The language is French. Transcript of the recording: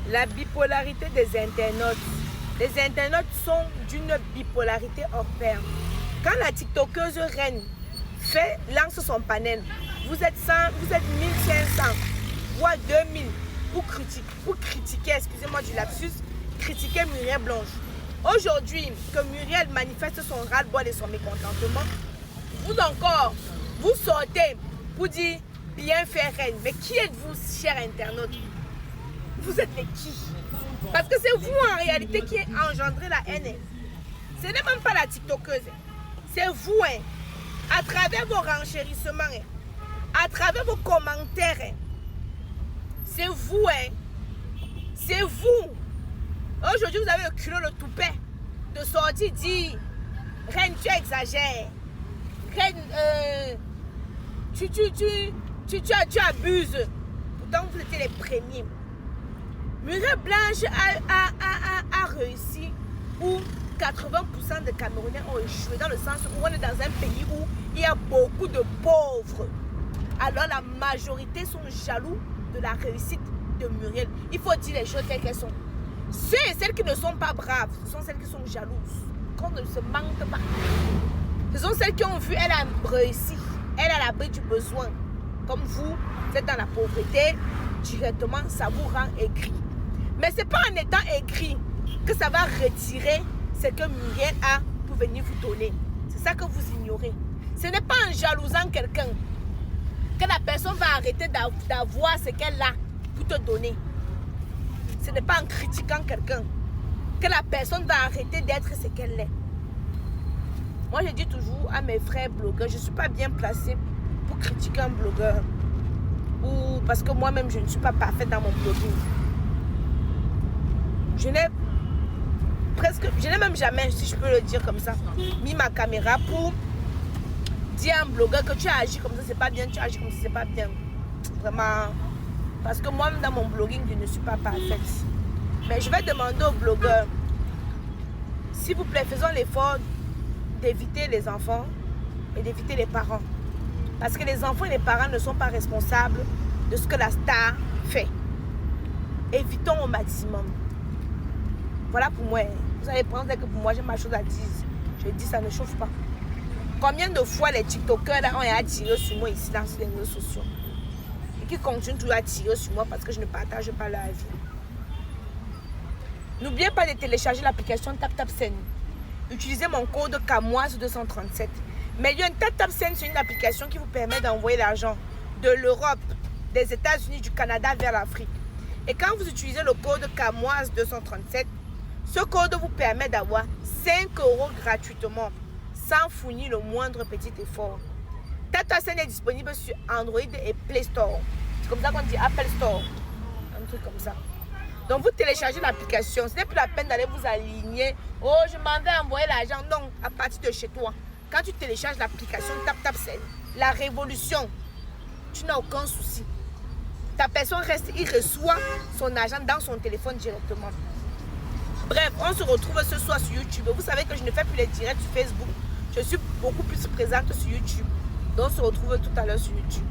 La bipolarité des internautes. Les internautes sont d'une bipolarité hors pair. Quand la TikTokeuse Reine lance son panel, vous êtes 100, vous êtes 1500, voire 2000 pour critiquer, excusez-moi du lapsus, critiquer Muriel Blanche. Aujourd'hui, que Muriel manifeste son ras-le-bol et son mécontentement, vous encore, vous sortez pour dire bien faire Reine. Mais qui êtes-vous, chers internautes? Vous êtes les qui? Parce que c'est vous en réalité qui engendrez la haine. Ce n'est même pas la TikTokeuse. C'est vous, hein, à travers vos renchérissements, hein, à travers vos commentaires. Hein. C'est vous, hein. C'est vous. Aujourd'hui, vous avez le culot, le toupet de sortir dire Reine, tu exagères. Reine, tu abuses. Pourtant, vous étiez les premiers. Muriel Blanche a réussi où 80% des Camerounais ont échoué, dans le sens où on est dans un pays où il y a beaucoup de pauvres. Alors la majorité sont jaloux de la réussite de Muriel. Il faut dire les choses telles qu'elles sont. Celles qui ne sont pas braves, ce sont celles qui sont jalouses. Qu'on ne se manque pas. Ce sont celles qui ont vu, elle a réussi. Elle a l'abri du besoin. Comme vous êtes dans la pauvreté, directement, ça vous rend aigri. Mais ce n'est pas en étant aigri que ça va retirer ce que Muriel a pour venir vous donner. C'est ça que vous ignorez. Ce n'est pas en jalousant quelqu'un que la personne va arrêter d'avoir ce qu'elle a pour te donner. Ce n'est pas en critiquant quelqu'un que la personne va arrêter d'être ce qu'elle est. Moi, je dis toujours à mes frères blogueurs, je ne suis pas bien placée pour critiquer un blogueur. Ou parce que moi-même, je ne suis pas parfaite dans mon blogging. Je n'ai même jamais, si je peux le dire comme ça, mis ma caméra pour dire à un blogueur que tu as agi comme ça, c'est pas bien, tu as agi comme ça, c'est pas bien. Vraiment. Parce que moi-même, dans mon blogging, je ne suis pas parfaite. Mais je vais demander aux blogueurs, s'il vous plaît, faisons l'effort d'éviter les enfants et d'éviter les parents. Parce que les enfants et les parents ne sont pas responsables de ce que la star fait. Évitons au maximum. Voilà pour moi. Vous allez prendre que pour moi, j'ai ma chose à dire. Je dis, ça ne chauffe pas. Combien de fois les TikTokers là, ont attiré sur moi ici dans les réseaux sociaux? Et qui continuent toujours à tirer sur moi parce que je ne partage pas leur vie. N'oubliez pas de télécharger l'application TapTapSend. Utilisez mon code CAMOISE237. Mais TapTapSend, c'est une application qui vous permet d'envoyer l'argent de l'Europe, des États-Unis, du Canada vers l'Afrique. Et quand vous utilisez le code CAMOISE237, ce code vous permet d'avoir 5 € gratuitement, sans fournir le moindre petit effort. TapTapSend est disponible sur Android et Play Store. C'est comme ça qu'on dit Apple Store. Un truc comme ça. Donc vous téléchargez l'application. Ce n'est plus la peine d'aller vous aligner. Oh, je m'en vais envoyer l'argent. Non, à partir de chez toi. Quand tu télécharges l'application TapTapSend, la révolution, tu n'as aucun souci. Ta personne reste, il reçoit son argent dans son téléphone directement. Bref, on se retrouve ce soir sur YouTube. Vous savez que je ne fais plus les directs sur Facebook. Je suis beaucoup plus présente sur YouTube. Donc on se retrouve tout à l'heure sur YouTube.